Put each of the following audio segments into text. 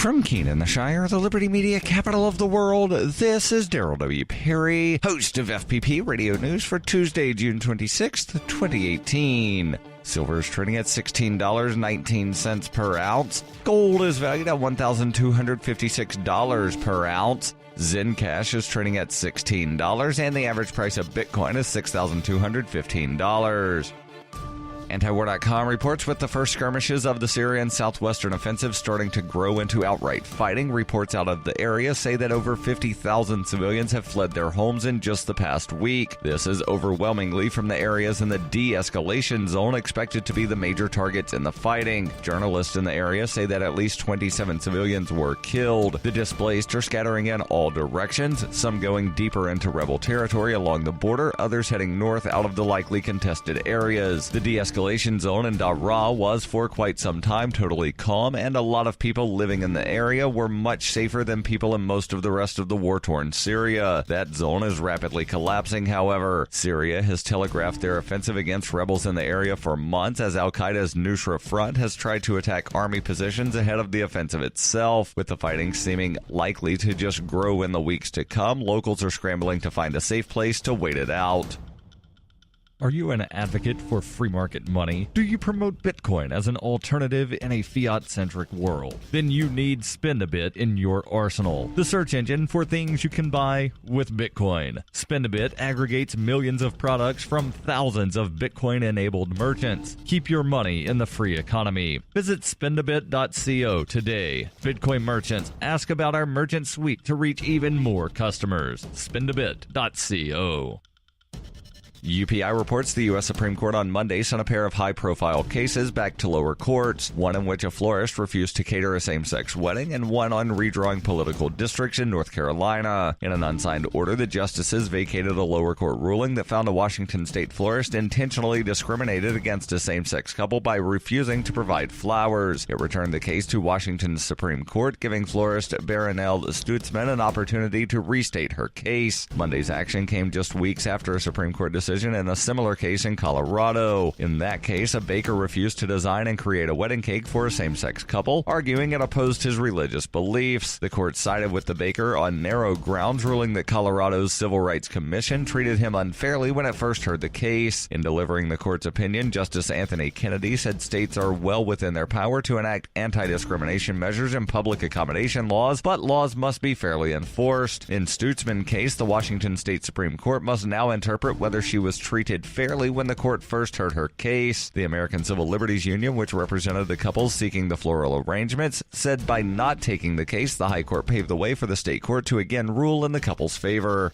From Keene, the Shire, the Liberty Media capital of the world, this is Daryl W. Perry, host of FPP Radio News for Tuesday, June 26th, 2018. Silver is trading at $16.19 per ounce. Gold is valued at $1,256 per ounce. Zencash is trading at $16, and the average price of Bitcoin is $6,215. Antiwar.com reports with the first skirmishes of the Syrian southwestern offensive starting to grow into outright fighting. Reports out of the area say that over 50,000 civilians have fled their homes in just the past week. This is overwhelmingly from the areas in the de-escalation zone expected to be the major targets in the fighting. Journalists in the area say that at least 27 civilians were killed. The displaced are scattering in all directions, some going deeper into rebel territory along the border, others heading north out of the likely contested areas. The de-escalation zone in Daraa was for quite some time totally calm, and a lot of people living in the area were much safer than people in most of the rest of the war-torn Syria. That zone is rapidly collapsing, however. Syria has telegraphed their offensive against rebels in the area for months as Al-Qaeda's Nusra Front has tried to attack army positions ahead of the offensive itself. With the fighting seeming likely to just grow in the weeks to come, locals are scrambling to find a safe place to wait it out. Are you an advocate for free market money? Do you promote Bitcoin as an alternative in a fiat-centric world? Then you need Spendabit in your arsenal, the search engine for things you can buy with Bitcoin. Spendabit aggregates millions of products from thousands of Bitcoin-enabled merchants. Keep your money in the free economy. Visit spendabit.co today. Bitcoin merchants, ask about our merchant suite to reach even more customers. Spendabit.co. UPI reports the U.S. Supreme Court on Monday sent a pair of high-profile cases back to lower courts, one in which a florist refused to cater a same-sex wedding and one on redrawing political districts in North Carolina. In an unsigned order, the justices vacated a lower court ruling that found a Washington state florist intentionally discriminated against a same-sex couple by refusing to provide flowers. It returned the case to Washington's Supreme Court, giving florist Baronelle Stutzman an opportunity to restate her case. Monday's action came just weeks after a Supreme Court decision in a similar case in Colorado. In that case, a baker refused to design and create a wedding cake for a same-sex couple, arguing it opposed his religious beliefs. The court sided with the baker on narrow grounds, ruling that Colorado's Civil Rights Commission treated him unfairly when it first heard the case. In delivering the court's opinion, Justice Anthony Kennedy said states are well within their power to enact anti-discrimination measures and public accommodation laws, but laws must be fairly enforced. In Stutzman's case, the Washington State Supreme Court must now interpret whether she was treated fairly when the court first heard her case. The American Civil Liberties Union, which represented the couples seeking the floral arrangements, said by not taking the case, the High Court paved the way for the state court to again rule in the couple's favor.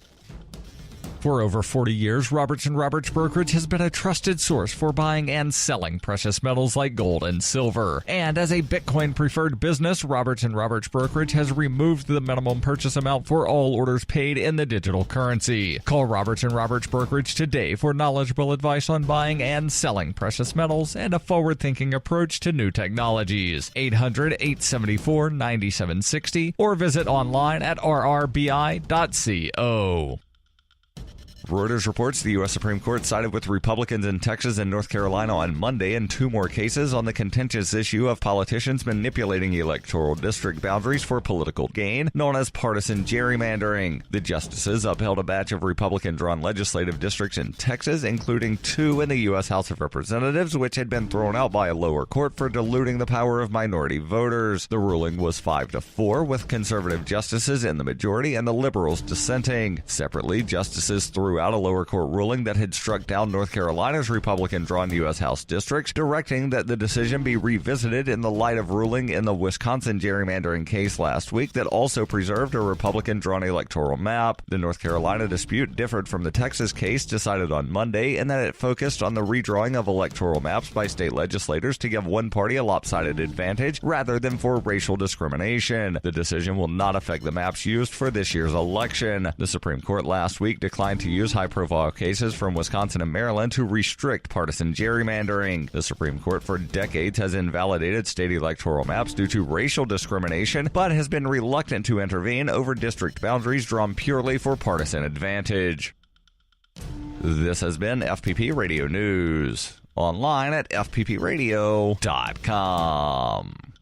For over 40 years, Roberts & Roberts Brokerage has been a trusted source for buying and selling precious metals like gold and silver. And as a Bitcoin-preferred business, Roberts & Roberts Brokerage has removed the minimum purchase amount for all orders paid in the digital currency. Call Roberts & Roberts Brokerage today for knowledgeable advice on buying and selling precious metals and a forward-thinking approach to new technologies. 800-874-9760 or visit online at rrbi.co. Reuters reports the U.S. Supreme Court sided with Republicans in Texas and North Carolina on Monday in two more cases on the contentious issue of politicians manipulating electoral district boundaries for political gain, known as partisan gerrymandering. The justices upheld a batch of Republican-drawn legislative districts in Texas, including two in the U.S. House of Representatives, which had been thrown out by a lower court for diluting the power of minority voters. The ruling was 5-4, with conservative justices in the majority and the liberals dissenting. Separately, justices threw out a lower court ruling that had struck down North Carolina's Republican-drawn U.S. House districts, directing that the decision be revisited in the light of ruling in the Wisconsin gerrymandering case last week that also preserved a Republican-drawn electoral map. The North Carolina dispute differed from the Texas case decided on Monday in that it focused on the redrawing of electoral maps by state legislators to give one party a lopsided advantage rather than for racial discrimination. The decision will not affect the maps used for this year's election. The Supreme Court last week declined to use high-profile cases from Wisconsin and Maryland to restrict partisan gerrymandering. The Supreme Court for decades has invalidated state electoral maps due to racial discrimination, but has been reluctant to intervene over district boundaries drawn purely for partisan advantage. This has been FPP Radio News. Online at FPPRadio.com.